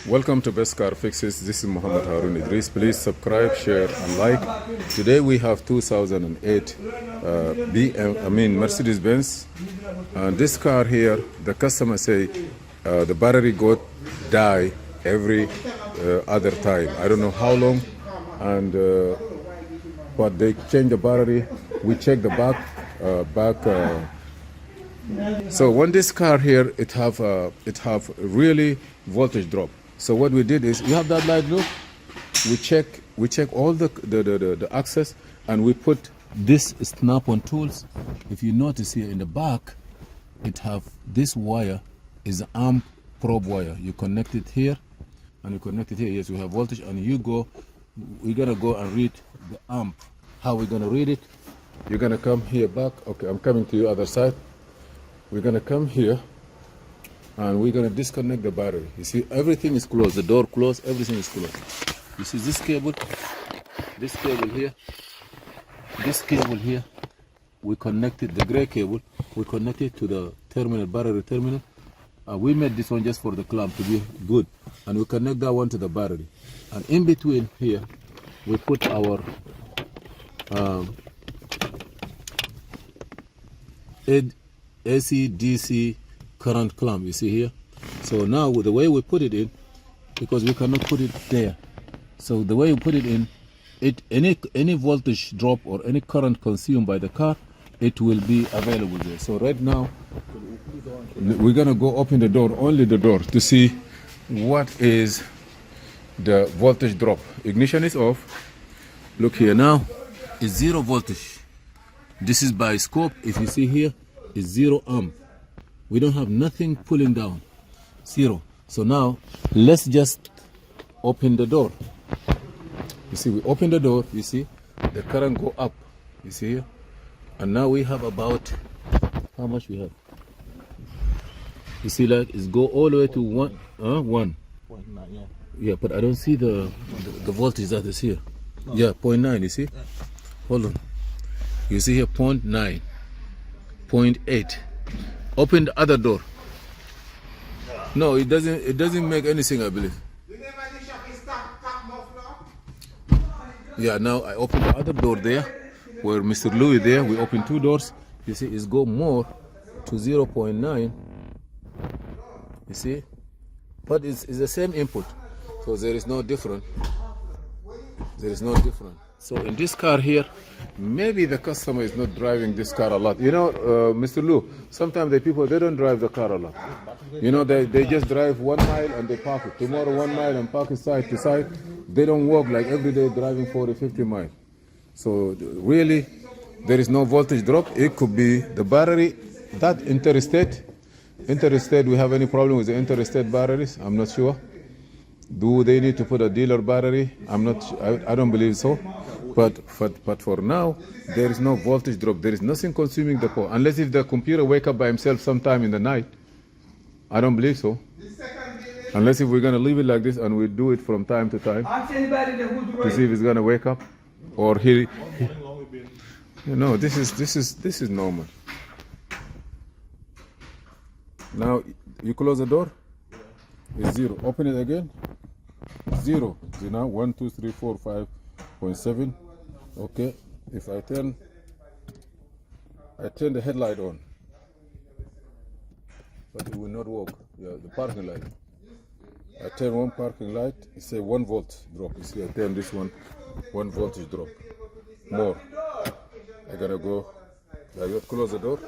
Welcome to Best Car Fixes. This is Muhammad Harun Idris. Please subscribe, share, and like. Today we have 2008 Mercedes Benz. And this car here, the customer say the battery got die every other time. I don't know how long, and but they change the battery. We check the back. So when this car here, it have really voltage drop. So what we did is, you have that light, look. We check all the access, and we put this snap-on tools. If you notice here in the back, it have this wire is an amp probe wire. You connect it here, and you connect it here. Yes, we have voltage, and we're gonna go and read the amp. How we're gonna read it? You're gonna come here back. Okay, I'm coming to the other side. We're gonna come here, and we're gonna disconnect the battery. You see, everything is closed. The door closed, everything is closed. You see this cable here, we connected the gray cable, we connected to the terminal, battery terminal. We made this one just for the clamp to be good, and we connect that one to the battery. And in between here, we put our AC DC current clamp, you see here. So now with the way we put it in, because we cannot put it there, so the way we put it in, any voltage drop or any current consumed by the car, it will be available there. So right now we're gonna go open the door, only the door, to see what is the voltage drop. Ignition is off. Look here now, it's 0 voltage. This is by scope. If you see here, it's 0 amp. We don't have nothing pulling down, 0. So now let's just open the door. You see, we open the door, you see the current go up, you see here. And now we have about, how much we have? You see, like it's go all the way to 1. 1. Yeah, but I don't see the voltage that is here. No. Yeah, 0.9, you see? Yeah. Hold on. You see here 0.9, 0.8. Open the other door. No, it doesn't make anything, I believe. Yeah, now I open the other door there, where Mr. Louis there. We open 2 doors. You see, it's go more to 0.9. You see, but it's the same input, so there is no different. There is no different. So in this car here, maybe the customer is not driving this car a lot. You know, Mr. Lou, sometimes the people, they don't drive the car a lot. You know, they just drive 1 mile and they park it. Tomorrow 1 mile and park it side to side. They don't walk like every day driving 40, 50 miles. So really, there is no voltage drop. It could be the battery, that interstate, we have any problem with the interstate batteries? I'm not sure. Do they need to put a dealer battery? I don't believe so. But for now, there is no voltage drop. There is nothing consuming the power. Unless if the computer wake up by himself sometime in the night. I don't believe so. Unless if we're going to leave it like this and we do it from time to time to see if it's going to wake up. Or you know, this is normal. Now, you close the door. It's 0. Open it again. 0. You know, 1, 2, 3, 4, 5.7. Okay. If I turn the headlight on, but it will not work. Yeah, the parking light. I turn one parking light. It say 1 volt drop. You see, I turn this one, 1 voltage drop. More. I gotta go. I got close the door.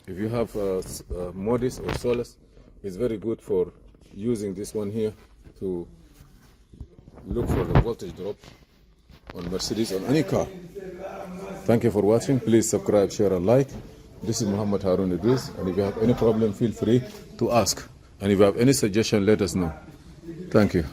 If you have Modis or Solus, it's very good for using this one here to look for the voltage drop on Mercedes, on any car. Thank you for watching. Please subscribe, share, and like. This is Muhammad Harun Idris, and if you have any problem, feel free to ask. And if you have any suggestion, let us know. Thank you.